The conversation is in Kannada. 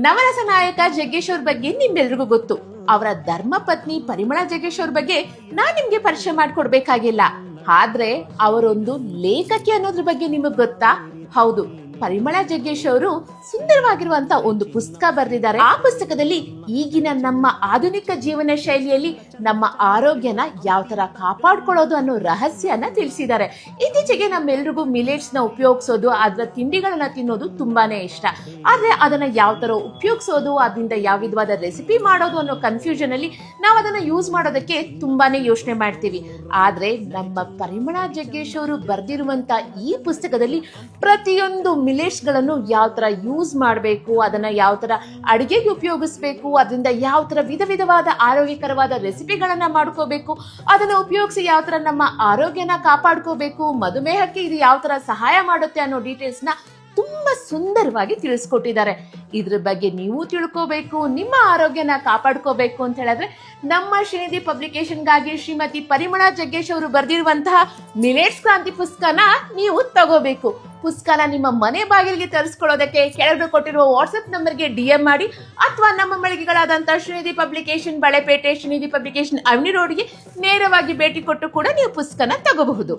ನವರಸ ನಾಯಕ ಜಗ್ಗೇಶ್ ಅವ್ರ ಬಗ್ಗೆ ನಿಮ್ಮೆಲ್ರಿಗೂ ಗೊತ್ತು. ಅವರ ಧರ್ಮ ಪತ್ನಿ ಪರಿಮಳ ಜಗ್ಗೇಶ್ ಅವ್ರ ಬಗ್ಗೆ ನಾನ್ ನಿಮ್ಗೆ ಪರಿಚಯ ಮಾಡ್ಕೊಡ್ಬೇಕಾಗಿಲ್ಲ. ಆದ್ರೆ ಅವರೊಂದು ಲೇಖಕಿ ಅನ್ನೋದ್ರ ಬಗ್ಗೆ ನಿಮಗ್ ಗೊತ್ತಾ? ಹೌದು, ಪರಿಮಳ ಜಗ್ಗೇಶ್ ಅವರು ಸುಂದರವಾಗಿರುವಂತ ಒಂದು ಪುಸ್ತಕ ಬರೆದಿದ್ದಾರೆ. ಆ ಪುಸ್ತಕದಲ್ಲಿ ಈಗಿನ ನಮ್ಮ ಆಧುನಿಕ ಜೀವನ ಶೈಲಿಯಲ್ಲಿ ನಮ್ಮ ಆರೋಗ್ಯನ ಯಾವ ತರ ಕಾಪಾಡ್ಕೊಳ್ಳೋದು ಅನ್ನೋ ರಹಸ್ಯನ ತಿಳಿಸಿದ್ದಾರೆ. ಇತ್ತೀಚೆಗೆ ನಮ್ಮೆಲ್ರಿಗೂ ಮಿಲೆಟ್ಸ್ ನ ಉಪಯೋಗಿಸೋದು, ಅದರ ತಿಂಡಿಗಳನ್ನ ತಿನ್ನೋದು ತುಂಬಾನೇ ಇಷ್ಟ. ಆದ್ರೆ ಅದನ್ನ ಯಾವ ತರ ಉಪಯೋಗಿಸೋದು, ಅದರಿಂದ ಯಾವ ವಿಧವಾದ ರೆಸಿಪಿ ಮಾಡೋದು ಅನ್ನೋ ಕನ್ಫ್ಯೂಷನ್ ಅಲ್ಲಿ ನಾವು ಅದನ್ನ ಯೂಸ್ ಮಾಡೋದಕ್ಕೆ ತುಂಬಾನೇ ಯೋಚನೆ ಮಾಡ್ತೀವಿ. ಆದ್ರೆ ನಮ್ಮ ಪರಿಮಳ ಜಗ್ಗೇಶ್ ಅವರು ಬರೆದಿರುವಂತ ಈ ಪುಸ್ತಕದಲ್ಲಿ ಪ್ರತಿಯೊಂದು ಮಿಲೆಟ್ಸ್ ಗಳನ್ನು ಯಾವ ತರ ಯೂಸ್ ಮಾಡಬೇಕು, ಅದನ್ನ ಯಾವ ತರ ಅಡಿಗೆಗೆ ಉಪಯೋಗಿಸಬೇಕು, ಅದರಿಂದ ಯಾವ ತರ ವಿಧ ವಿಧವಾದ ಆರೋಗ್ಯಕರವಾದ ರೆಸಿಪಿಗಳನ್ನ ಮಾಡ್ಕೋಬೇಕು, ಅದನ್ನ ಉಪಯೋಗಿಸಿ ಯಾವ ತರ ನಮ್ಮ ಆರೋಗ್ಯನ ಕಾಪಾಡ್ಕೋಬೇಕು, ಮಧುಮೇಹಕ್ಕೆ ಇದು ಯಾವ ತರ ಸಹಾಯ ಮಾಡುತ್ತೆ ಅನ್ನೋ ಡೀಟೇಲ್ಸ್ ನ ತುಂಬಾ ಸುಂದರವಾಗಿ ತಿಳಿಸ್ಕೊಟ್ಟಿದ್ದಾರೆ. ಇದ್ರ ಬಗ್ಗೆ ನೀವು ತಿಳ್ಕೋಬೇಕು, ನಿಮ್ಮ ಆರೋಗ್ಯನ ಕಾಪಾಡ್ಕೋಬೇಕು ಅಂತ ಹೇಳಿದ್ರೆ ನಮ್ಮ ಶ್ರೀನಿಧಿ ಪಬ್ಲಿಕೇಶನ್ಗಾಗಿ ಶ್ರೀಮತಿ ಪರಿಮಳ ಜಗ್ಗೇಶ್ ಅವರು ಬರೆದಿರುವಂತಹ ಮಿಲೆಟ್ಸ್ ಕ್ರಾಂತಿ ಪುಸ್ತಕನ ನೀವು ತಗೋಬೇಕು. ಪುಸ್ತಕನ ನಿಮ್ಮ ಮನೆ ಬಾಗಿಲಿಗೆ ತರಿಸ್ಕೊಳ್ಳೋದಕ್ಕೆ ಕೆಳಗಡೆ ಕೊಟ್ಟಿರುವ ವಾಟ್ಸ್ಆಪ್ ನಂಬರ್ಗೆ DM ಮಾಡಿ, ಅಥವಾ ನಮ್ಮ ಮಳಿಗೆಗಳಾದಂತಹ ಶ್ರೀನಿಧಿ ಪಬ್ಲಿಕೇಶನ್ ಬಳೆಪೇಟೆ, ಶ್ರೀನಿಧಿ ಪಬ್ಲಿಕೇಶನ್ ಅವನಿ ರೋಡ್ಗೆ ನೇರವಾಗಿ ಭೇಟಿ ಕೊಟ್ಟು ಕೂಡ ನೀವು ಪುಸ್ತಕನ ತಗೋಬಹುದು.